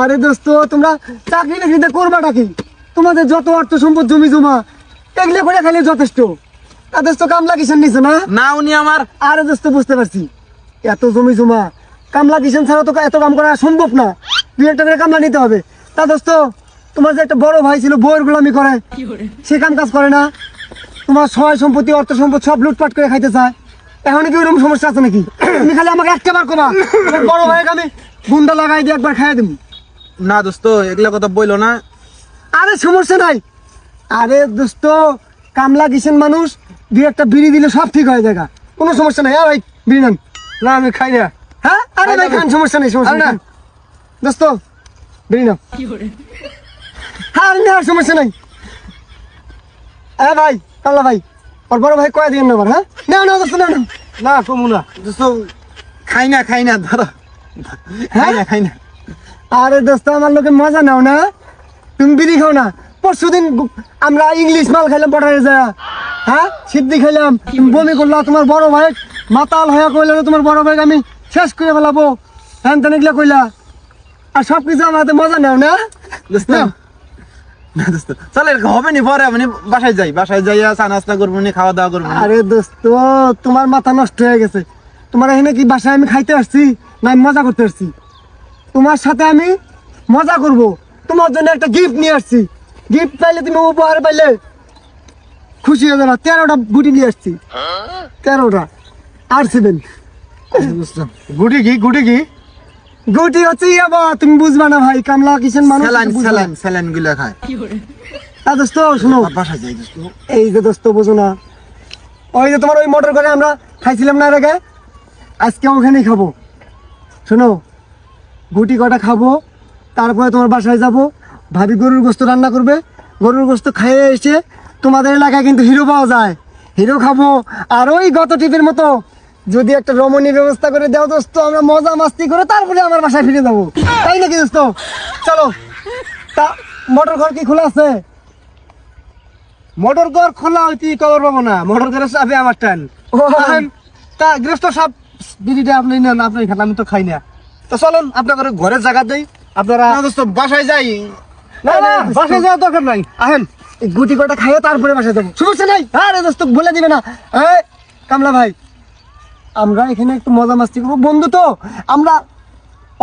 আরে দোস্ত তোমরা চাকরি বাকরিতে করবাটা কি? তোমাদের যত অর্থ সম্পদ জমি জমা এগুলো করে খালি যথেষ্ট। তা দোস্ত কামলা কিষান নিছে না? না উনি আমার। আরে দোস্ত বুঝতে পারছি, এত জমি জমা কামলা কিষান ছাড়া তো এত কাম করা সম্ভব না। 2-1টা করে কামলা নিতে হবে। তা দোস্ত তোমার যে একটা বড় ভাই ছিল বউয়ের গোলামি করে, সে কাম কাজ করে না, তোমার সহায় সম্পত্তি অর্থ সম্পদ সব লুটপাট করে খাইতে চায়, এখন কি ওইরকম সমস্যা আছে নাকি? তুমি খালি আমাকে একটা বার কমা, বড় ভাইকে আমি গুন্ডা লাগাই দিয়ে একবার খাইয়ে দেবো। না দোস্ত এগুলা কথা বইলো না। আরে সমস্যা নাই। আরে দোস্ত কামলা কিষান মানুষ 2-1টা বিড়ি দিলে সব ঠিক হয়ে যায়, কোনো সমস্যা নাই। ভাই বিড়ি নেন। না আমি খাই না। হ্যাঁ আরে ভাই খান, সমস্যা নেই, সমস্যা নেই। দোস্ত বিড়ি নাও। হ্যাঁ না সমস্যা নাই। হ্যাঁ ভাই কামলা ভাই, ওর বড় ভাই কয়ে দিন না। হ্যাঁ না না দোস্ত না না না কমু না দোস্ত, খাই না ধরো, খাই না। আরে দোস্ত আমার লোকে মজা নাও না, তুমি বিড়ি খাও না। পরশুদিন আমরা ইংলিশ মাল খাইলাম বর্ডারে যায়, হ্যাঁ সিদ্ধি খাইলাম, তুমি বমি করলাম, তোমার বড় ভাই মাতাল হয়ে কইলা তোমার বড় ভাই আমি শেষ করে ফেলাবো, হ্যান তেন এগুলা কইলা। আর সবকিছু আমার হাতে মজা নাও না দোস্ত। না দোস্ত চলে হবে নি, পরে আমি বাসায় যাইয়া চা নাস্তা করবো নি, খাওয়া দাওয়া করবো। আরে দোস্ত তোমার মাথা নষ্ট হয়ে গেছে। তোমার এখানে কি বাসায় আমি খাইতে আসছি না আমি মজা করতে আসছি? তোমার সাথে আমি মজা করব, তোমার জন্য একটা গিফট নিয়ে আসছি। গিফট পাইলে তুমি উপহার পাইলে খুশি হয়ে যাবা। 13টা গুটি নিয়ে আসছি, 13টা আর 7। গুটি কি গুটি হচ্ছে ইয়াবা, তুমি বুঝবা না ভাই, কামলা কিষান মানুষ বুঝবা না। স্যালাইন গুলা খায়। দোস্ত শোনো, বাসায় যাই দোস্ত। এই যে দোস্ত বোঝো না, ওই যে তোমার ওই মোটর করে আমরা খাইছিলাম না এর আগে, আজকে ওখানেই খাবো। শোনো গুটি কটা খাবো, তারপরে তোমার বাসায় যাব, ভাবি গরুর গোস্ত রান্না করবে, গরুর গোস্ত খাইয়ে এসে তোমাদের এলাকায় কিন্তু হিরো পাওয়া যায়, হিরো খাবো। আর ওই গত টিপের মতো যদি একটা রমণী ব্যবস্থা করে দাও দোস্ত, আমরা মজা মাস্তি করে তারপরে আমার বাসায় ফিরে যাবো, তাই নাকি দোস্ত? চলো। তা মোটর ঘর কি খোলা আছে? মোটর ঘর খোলা হইতে কবর পাবো না, মোটর ঘরের চাবি আমার টান। তা গৃহস্থ সব বিড়িটা আপনি নেন, আপনি খান, আমি তো খাই না। তো চলুন আপনার ঘরের জায়গা দেই, আপনারা বাসায় যাই। না বাসায় যাওয়ার দরকার নাই, আহেন গুটি কটা খাইয়ে তারপরে বাসায় যাবো, সমস্যা নাই। আরে দোস্ত বলে দিবে না। এই কামলা ভাই, আমরা এখানে একটু মজা মাস্তি করবো, বন্ধু তো আমরা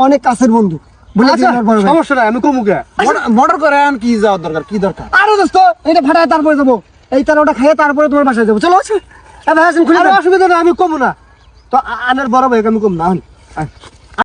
অনেক কাছের বন্ধু, বলে দিবে না বড় ভাই। সমস্যা নাই, আমি কমুকে মোটর করে আন, কি যাওয়ার দরকার, কি দরকার? আরে দোস্ত এটা ফাটায় তারপরে যাবো, এই 13টা খাইয়ে তারপরে তোমার বাসায় যাবো। চলো ভাই আসেন, খুলে অসুবিধা নেই, আমি কমু না। তো আনের বড় ভাই আমি কম না।